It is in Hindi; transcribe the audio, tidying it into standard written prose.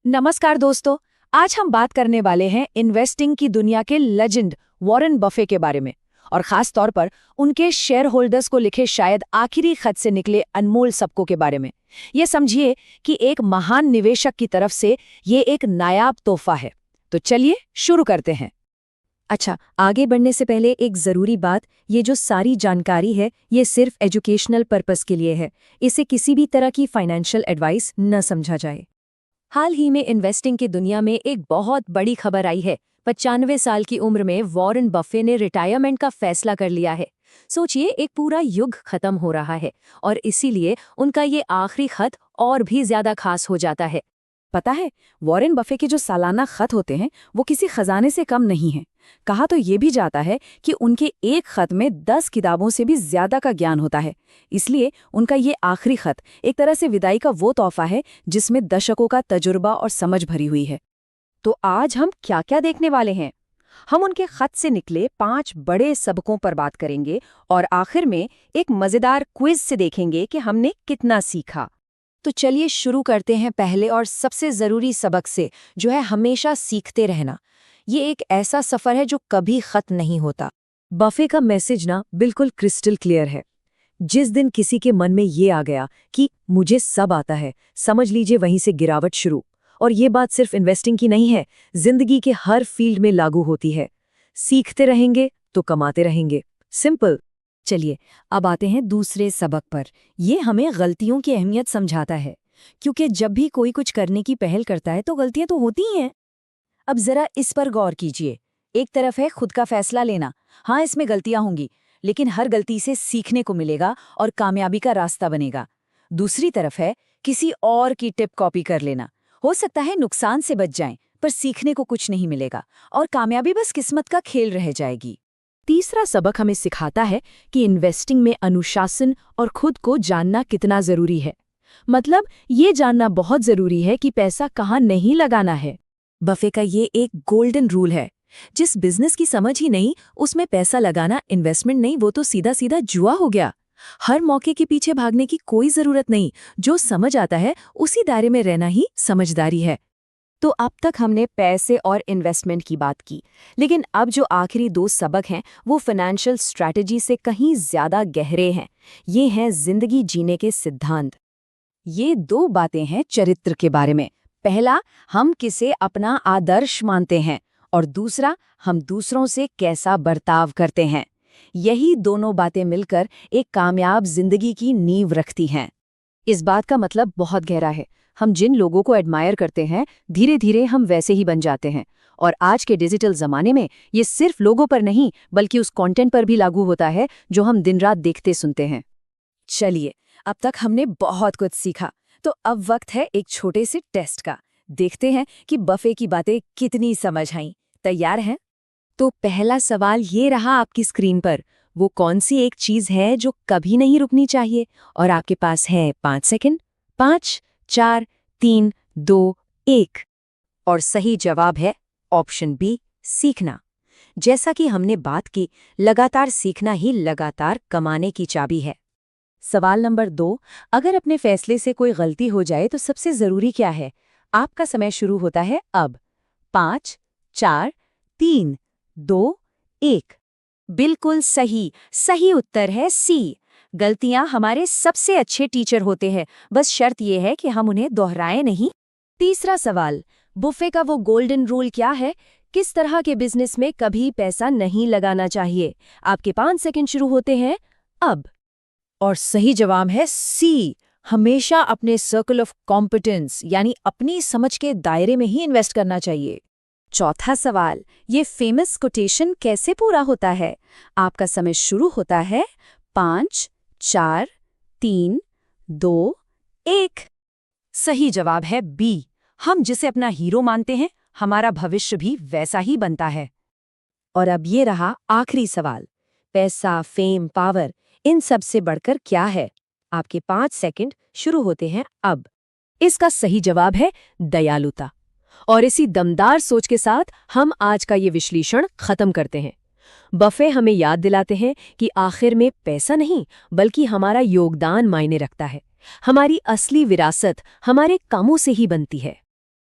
नमस्कार दोस्तों। आज हम बात करने वाले हैं इन्वेस्टिंग की दुनिया के लेजेंड वॉरेन बफे के बारे में, और खास तौर पर उनके शेयर होल्डर्स को लिखे शायद आखिरी खत से निकले अनमोल सबकों के बारे में। ये समझिए कि एक महान निवेशक की तरफ से ये एक नायाब तोहफा है। तो चलिए शुरू करते हैं। अच्छा, आगे बढ़ने से पहले एक ज़रूरी बात, ये जो सारी जानकारी है ये सिर्फ एजुकेशनल पर्पस के लिए है। इसे किसी भी तरह की फाइनेंशियल एडवाइस न समझा जाए। हाल ही में इन्वेस्टिंग की दुनिया में एक बहुत बड़ी खबर आई है। 95 साल की उम्र में वॉरेन बफे ने रिटायरमेंट का फैसला कर लिया है। सोचिए, एक पूरा युग खत्म हो रहा है और इसीलिए उनका ये आखिरी खत और भी ज्यादा खास हो जाता है। पता है, वॉरेन बफे के जो सालाना खत होते हैं वो किसी खजाने से कम नहीं है। कहा तो ये भी जाता है कि उनके एक खत में 10 किताबों से भी ज्यादा का ज्ञान होता है। इसलिए उनका ये आखिरी खत एक तरह से विदाई का वो तोहफा है जिसमें दशकों का तजुर्बा और समझ भरी हुई है। तो आज हम क्या क्या देखने वाले हैं? हम उनके खत से निकले 5 बड़े सबकों पर बात करेंगे और आखिर में एक मजेदार क्विज से देखेंगे कि हमने कितना सीखा। तो चलिए शुरू करते हैं पहले और सबसे जरूरी सबक से, जो है हमेशा सीखते रहना। ये एक ऐसा सफर है जो कभी खत्म नहीं होता। बफे का मैसेज ना बिल्कुल क्रिस्टल क्लियर है। जिस दिन किसी के मन में ये आ गया कि मुझे सब आता है, समझ लीजिए वहीं से गिरावट शुरू। और ये बात सिर्फ इन्वेस्टिंग की नहीं है, जिंदगी के हर फील्ड में लागू होती है। सीखते रहेंगे तो कमाते रहेंगे, सिंपल। चलिए अब आते हैं दूसरे सबक पर। ये हमें गलतियों की अहमियत समझाता है, क्योंकि जब भी कोई कुछ करने की पहल करता है तो गलतियां तो होती ही हैं। अब जरा इस पर गौर कीजिए। एक तरफ है खुद का फैसला लेना, हाँ इसमें गलतियां होंगी, लेकिन हर गलती से सीखने को मिलेगा और कामयाबी का रास्ता बनेगा। दूसरी तरफ है किसी और की टिप कॉपी कर लेना। हो सकता है नुकसान से बच जाएं, पर सीखने को कुछ नहीं मिलेगा और कामयाबी बस किस्मत का खेल रह जाएगी। तीसरा सबक हमें सिखाता है कि इन्वेस्टिंग में अनुशासन और खुद को जानना कितना जरूरी है। मतलब ये जानना बहुत जरूरी है कि पैसा कहाँ नहीं लगाना है। बफे का ये एक गोल्डन रूल है, जिस बिजनेस की समझ ही नहीं उसमें पैसा लगाना इन्वेस्टमेंट नहीं, वो तो सीधा सीधा जुआ हो गया। हर मौके के पीछे भागने की कोई जरूरत नहीं, जो समझ आता है उसी दायरे में रहना ही समझदारी है। तो अब तक हमने पैसे और इन्वेस्टमेंट की बात की, लेकिन अब जो आखिरी 2 सबक हैं वो फाइनेंशियल स्ट्रैटेजी से कहीं ज्यादा गहरे हैं। ये हैं जिंदगी जीने के सिद्धांत। ये 2 बातें हैं चरित्र के बारे में। पहला, हम किसे अपना आदर्श मानते हैं, और दूसरा, हम दूसरों से कैसा बर्ताव करते हैं। यही दोनों बातें मिलकर एक कामयाब जिंदगी की नींव रखती हैं। इस बात का मतलब बहुत गहरा है। हम जिन लोगों को एडमायर करते हैं, धीरे धीरे हम वैसे ही बन जाते हैं। और आज के डिजिटल जमाने में ये सिर्फ लोगों पर नहीं, बल्कि उस कंटेंट पर भी लागू होता है जो हम दिन रात देखते सुनते हैं। चलिए, अब तक हमने बहुत कुछ सीखा, तो अब वक्त है एक छोटे से टेस्ट का। देखते हैं कि बफे की बातें कितनी समझ आईं। तैयार हैं? तो पहला सवाल ये रहा आपकी स्क्रीन पर। वो कौन सी एक चीज है जो कभी नहीं रुकनी चाहिए? और आपके पास है 5 सेकंड। 5, 4, 3, 2, 1। और सही जवाब है ऑप्शन बी, सीखना। जैसा कि हमने बात की, लगातार सीखना ही लगातार कमाने की चाबी है। सवाल नंबर 2, अगर अपने फैसले से कोई गलती हो जाए तो सबसे जरूरी क्या है? आपका समय शुरू होता है अब। 5, 4, 3, 2, 1। बिल्कुल सही। सही उत्तर है सी। गलतियां हमारे सबसे अच्छे टीचर होते हैं, बस शर्त यह है कि हम उन्हें दोहराएं नहीं। तीसरा सवाल, बुफे का वो गोल्डन रूल क्या है? किस तरह के बिजनेस में कभी पैसा नहीं लगाना चाहिए? आपके 5 सेकंड शुरू होते हैं अब। और सही जवाब है सी, हमेशा अपने सर्कल ऑफ कॉम्पिटेंस यानी अपनी समझ के दायरे में ही इन्वेस्ट करना चाहिए। चौथा सवाल, ये फेमस कोटेशन कैसे पूरा होता है? आपका समय शुरू होता है 5, 4, 3, 2, 1। सही जवाब है बी, हम जिसे अपना हीरो मानते हैं, हमारा भविष्य भी वैसा ही बनता है। और अब ये रहा आखिरी सवाल, पैसा, फेम, पावर, इन सब से बढ़कर क्या है? आपके 5 सेकंड शुरू होते हैं अब। इसका सही जवाब है दयालुता। और इसी दमदार सोच के साथ हम आज का ये विश्लेषण खत्म करते हैं। बफे हमें याद दिलाते हैं कि आखिर में पैसा नहीं, बल्कि हमारा योगदान मायने रखता है। हमारी असली विरासत हमारे कामों से ही बनती है।